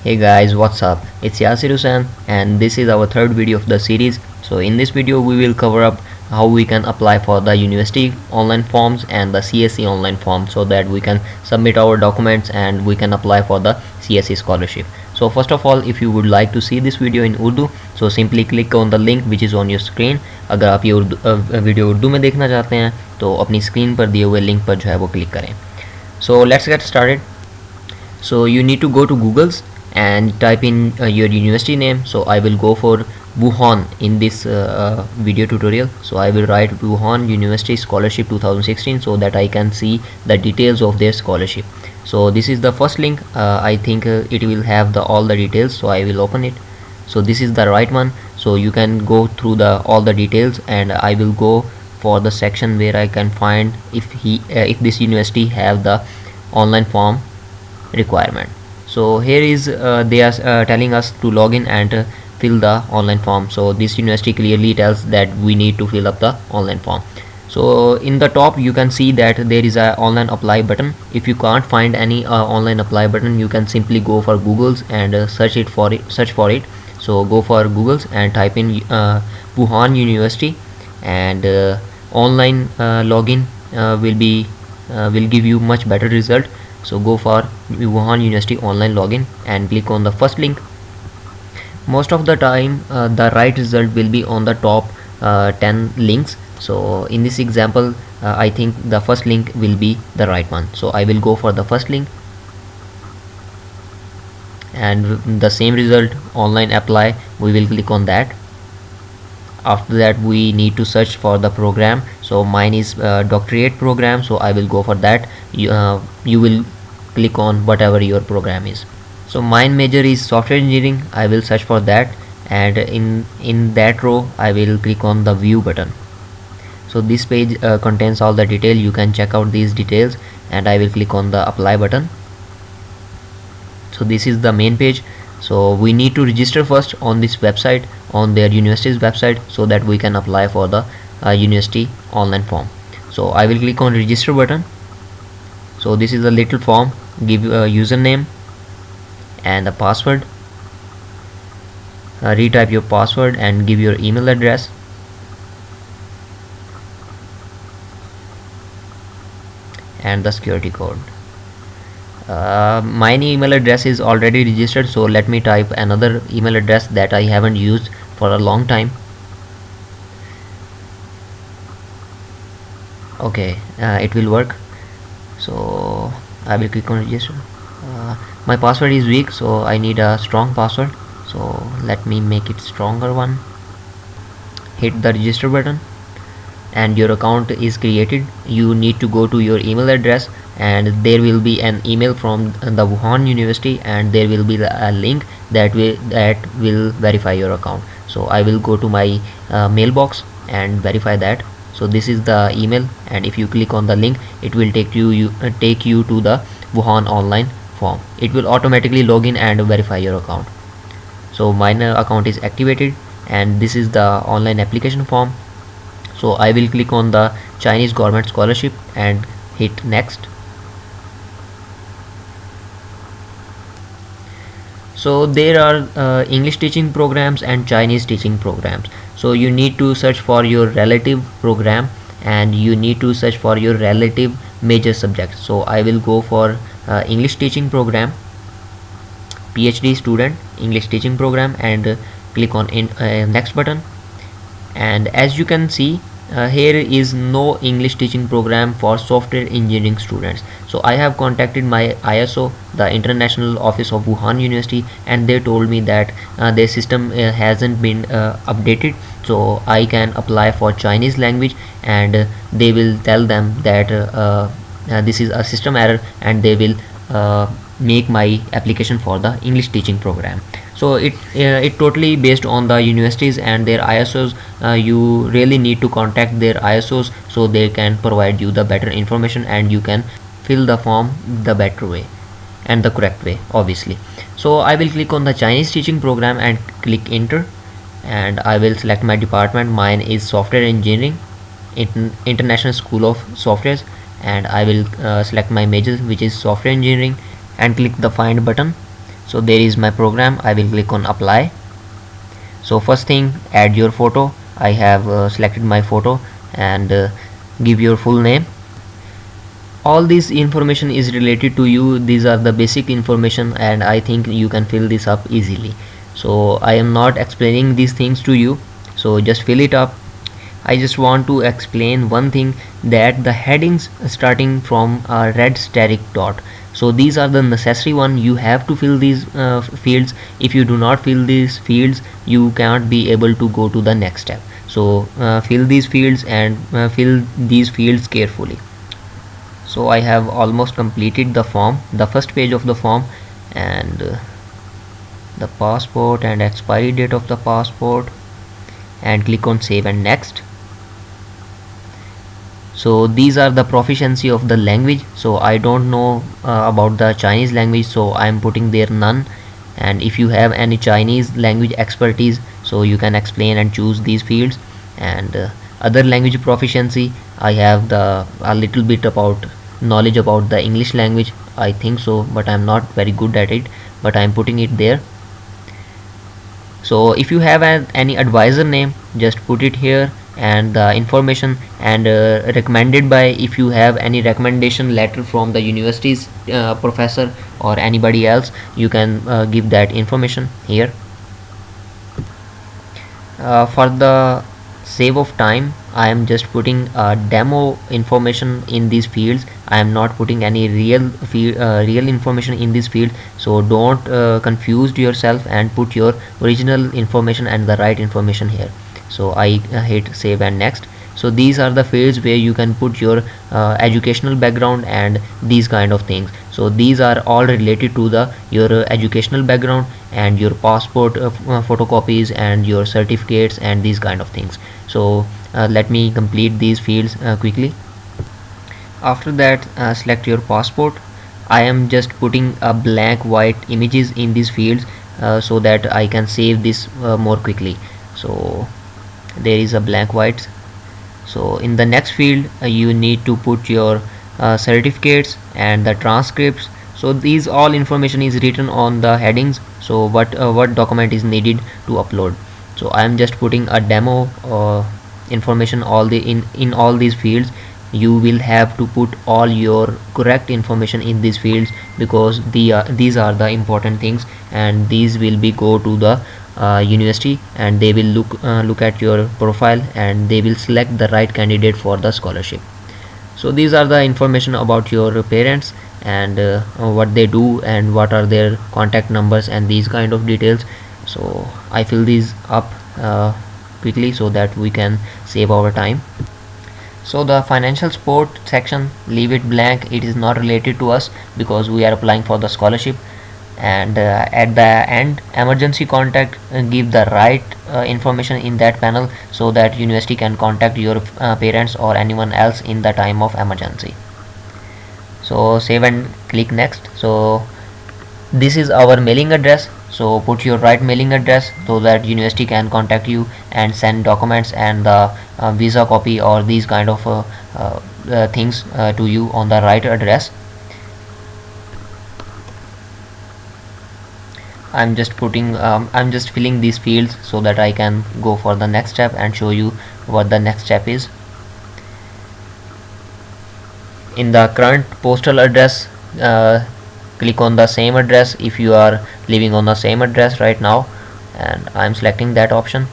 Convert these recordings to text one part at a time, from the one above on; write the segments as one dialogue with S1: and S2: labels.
S1: Hey guys, what's up? It's Yasir Hussain and this is our third video of the series. So in this video we will cover up how we can apply for the university online forms and the CSE online form so that we can submit our documents and we can apply for the CSE scholarship. So first of all, if you would like to see this video in Urdu, so simply click on the link which is on your screen. अगर आप ये video Urdu में देखना चाहते हैं तो अपनी screen पर दिए हुए लिंक पर जो है वो क्लिक करें. So let's get started. So you need to go to Google's and type in your university name. So I will go for Wuhan in this video tutorial. So I will write Wuhan University Scholarship 2016 so that I can see the details of their scholarship. So this is the first link. I think it will have all the details, so I will open it. So this is the right one, so you can go through all the details, and I will go for the section where I can find if this university have the online form requirement. So here is they are telling us to log in and fill the online form. So this university clearly tells that we need to fill up the online form. So in the top you can see that there is a online apply button. If you can't find any online apply button, you can simply go for Google's and search for it. So go for Google's and type in Wuhan University, and online login will give you much better result. So go for Wuhan University online login and click on the first link. Most of the time the right result will be on the top 10 links. So in this example I think the first link will be the right one, so I will go for the first link, and the same result, online apply, we will click on that. After that we need to search for the program. So mine is doctorate program, so I will go for that. You will click on whatever your program is. So mine major is software engineering, I will search for that, and in that row I will click on the view button. So this page contains all the detail. You can check out these details, and I will click on the apply button. So this is the main page. So we need to register first on this website, on their university's website, so that we can apply for the university online form. So I will click on register button. So this is a little form. Give a username and a password. Retype your password and give your email address. And the security code. My email address is already registered, so let me type another email address that I haven't used for a long time. Okay, it will work. So I will click on register. My password is weak, so I need a strong password, so let me make it stronger one. Hit the register button and your account is created. You need to go to your email address, and there will be an email from the Wuhan University, and there will be a link that will verify your account. So I will go to my mailbox and verify that. So this is the email, and if you click on the link, it will take you to the Wuhan online form. It will automatically log in and verify your account. So my account is activated, and this is the online application form. So I will click on the Chinese government scholarship and hit next. So there are English teaching programs and Chinese teaching programs. So you need to search for your relative program, and you need to search for your relative major subject. So I will go for English teaching program, PhD student English teaching program, and click on next button. And as you can see, here is no English teaching program for software engineering students. So I have contacted my ISO, the International Office of Wuhan University, and they told me that their system hasn't been updated, so I can apply for Chinese language, and they will tell them that this is a system error, and they will make my application for the English teaching program. So it totally based on the universities and their ISOs. You really need to contact their ISOs so they can provide you the better information, and you can fill the form the better way and the correct way, obviously. So I will click on the Chinese teaching program and click enter, and I will select my department. Mine is software engineering, International School of Softwares, and I will select my major, which is software engineering, and click the find button. So there is my program. I will click on apply. So first thing, add your photo. I have selected my photo, and give your full name. All this information is related to you. These are the basic information, and I think you can fill this up easily. So I am not explaining these things to you, so just fill it up. I just want to explain one thing, that the headings starting from a red static dot, so these are the necessary one. You have to fill these fields. If you do not fill these fields, you cannot be able to go to the next step. So fill these fields, and fill these fields carefully. So I have almost completed the form, the first page of the form, and the passport and expiry date of the passport, and click on save and next. So these are the proficiency of the language. So I don't know about the Chinese language, so I am putting there none. And if you have any Chinese language expertise, so you can explain and choose these fields. And other language proficiency, I have a little bit about knowledge about the English language, I think so, but I'm not very good at it, but I'm putting it there. So if you have any advisor name, just put it here, and the information, and recommended by, if you have any recommendation letter from the university's professor or anybody else, you can give that information here. For the save of time, I am just putting demo information in these fields. I am not putting any real information in this field, so don't confuse yourself and put your original information and the right information here. So I hit save and next. So these are the fields where you can put your educational background and these kind of things. So these are all related to the your educational background and your passport photocopies and your certificates and these kind of things. So let me complete these fields quickly. After that, select your passport. I am just putting a blank white images in these fields so that I can save this more quickly. So there is a blank white. So in the next field, you need to put your certificates and the transcripts. So these all information is written on the headings. So what document is needed to upload. So I am just putting a demo information all the in all these fields. You will have to put all your correct information in these fields, because these are the important things, and these will be go to the university, and they will look at your profile, and they will select the right candidate for the scholarship. So these are the information about your parents, and what they do and what are their contact numbers and these kind of details. So I fill these up quickly so that we can save our time. So the financial support section, leave it blank. It is not related to us because we are applying for the scholarship. And at the end, emergency contact, give the right information in that panel so that university can contact your parents or anyone else in the time of emergency. So save and click next. So this is our mailing address, so put your right mailing address so that university can contact you and send documents and the visa copy or these kind of things to you on the right address. I'm just filling these fields so that I can go for the next step and show you what the next step is. In the current postal address, click on the same address if you are living on the same address right now, and I'm selecting that option.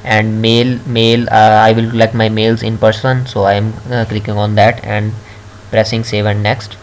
S1: And mail, I will collect my mails in person, so I am clicking on that and pressing save and next.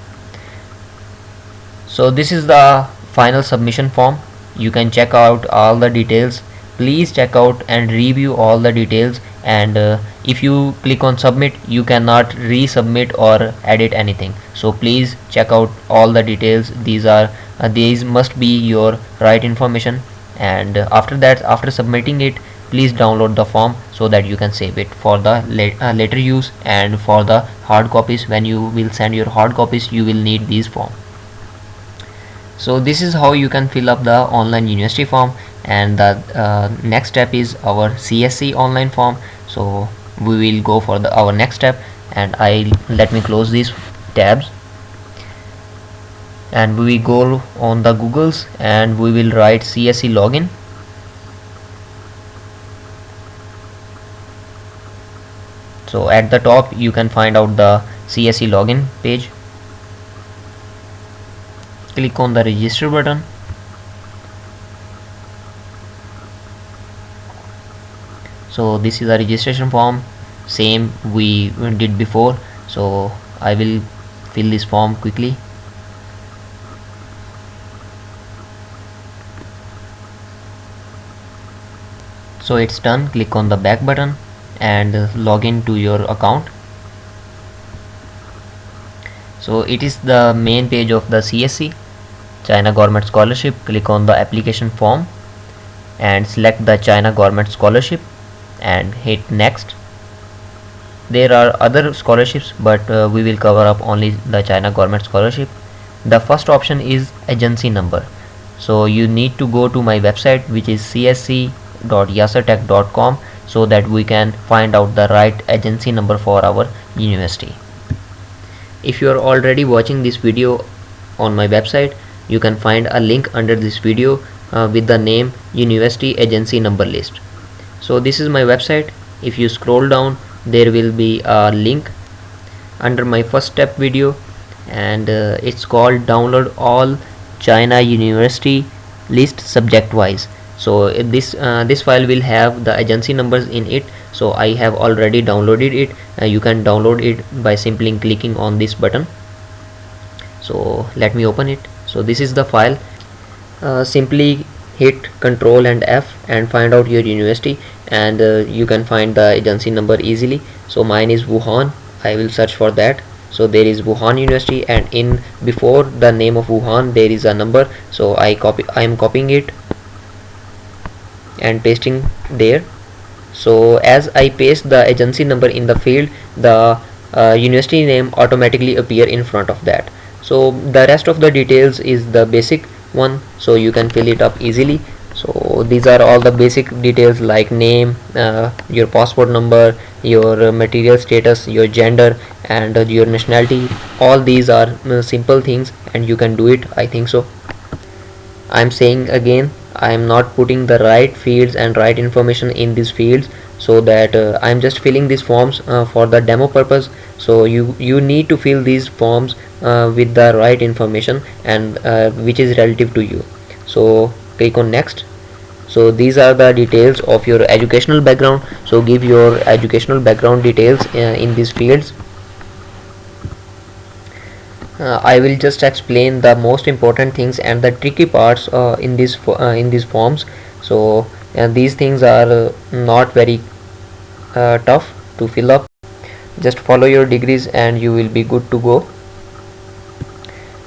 S1: So this is the final submission form. You can check out all the details. Please check out and review all the details, and if you click on submit, you cannot resubmit or edit anything. So please check out all the details. These must be your right information, and after that, after submitting it, please download the form so that you can save it for the later use, and for the hard copies, when you will send your hard copies, you will need these form. So this is how you can fill up the online university form, and the next step is our CSC online form. So we will go for our next step, and let me close these tabs. and we will go on the Google's and we will write CSE login. So at the top you can find out the CSE login page. Click on the register button. So this is a registration form, same we did before, so I will fill this form quickly. So it's done. Click on the back button and log in to your account. So it is the main page of the CSE China Government Scholarship. Click on the application form and select the China Government Scholarship and hit next. There are other scholarships, but we will cover up only the China Government Scholarship. The first option is agency number. So you need to go to my website, which is csc.yassertech.com, so that we can find out the right agency number for our university. If you are already watching this video on my website, you can find a link under this video with the name University Agency Number List. So this is my website. If you scroll down, there will be a link under my first step video, and it's called download all China University list subject wise. So this file will have the agency numbers in it. So I have already downloaded it. You can download it by simply clicking on this button. So let me open it. So this is the file. Simply hit Ctrl and F and find out your university, and you can find the agency number easily. So mine is Wuhan. I will search for that. So there is Wuhan University, and in before the name of Wuhan there is a number. So I am copying it and pasting there. So as I paste the agency number in the field, the university name automatically appear in front of that. So the rest of the details is the basic one, so you can fill it up easily. So these are all the basic details like name, your passport number, your material status, your gender, and your nationality. All these are simple things and you can do it, I think so. I'm saying again, I am not putting the right fields and right information in these fields, so that I'm just filling these forms for the demo purpose. So you need to fill these forms with the right information and which is relative to you. So click on next. So these are the details of your educational background. So give your educational background details in these fields. I will just explain the most important things and the tricky parts in these forms. So these things are not very tough to fill up. Just follow your degrees and you will be good to go.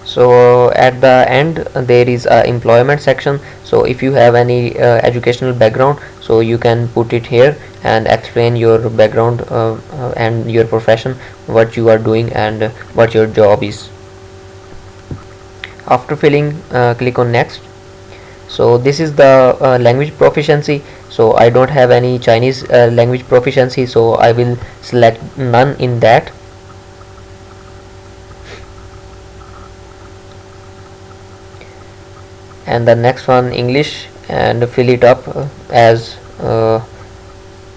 S1: So at the end there is a employment section. So if you have any educational background, so you can put it here and explain your background and your profession, what you are doing and what your job is. After filling, click on next. So this is the language proficiency. So I don't have any Chinese language proficiency, so I will select none in that. And the next one English, and fill it up as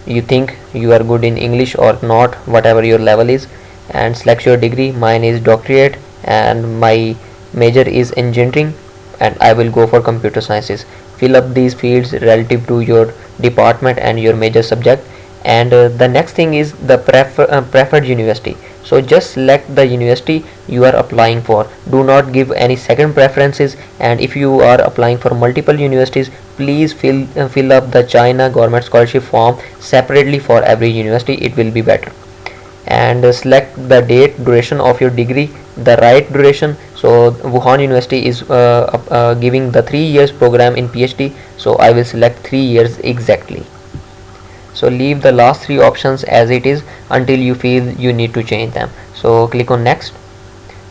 S1: you think you are good in English or not, whatever your level is, and select your degree. Mine is doctorate and my major is engineering, and I will go for computer sciences. Fill up these fields relative to your department and your major subject. And the next thing is the preferred university. So just select the university you are applying for. Do not give any second preferences, and if you are applying for multiple universities, please fill up the China Government Scholarship form separately for every university. It will be better. And select the date, duration of your degree, the right duration. So Wuhan University is giving the 3 years program in PhD, so I will select 3 years exactly. So leave the last 3 options as it is until you feel you need to change them. So click on next.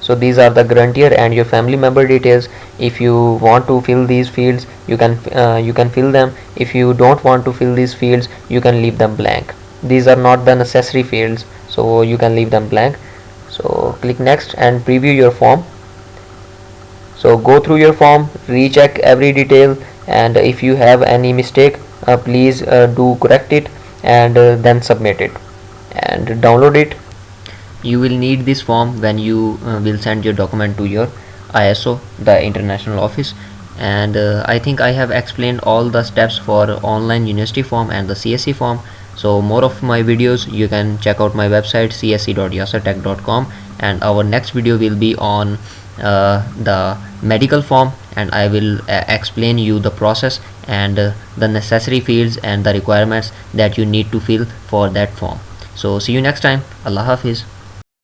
S1: So these are the grantor and your family member details. If you want to fill these fields, you can fill them. If you don't want to fill these fields, you can leave them blank. These are not the necessary fields, so you can leave them blank. So click next and preview your form. So go through your form, recheck every detail, and if you have any mistake, please do correct it, and then submit it and download it. You will need this form when you will send your document to your ISO, the international office. And I think I have explained all the steps for online university form and the CSE form. So more of my videos you can check out my website cse.yassertech.com, and our next video will be on the medical form, and I will explain you the process and the necessary fields and the requirements that you need to fill for that form. So see you next time. Allah Hafiz.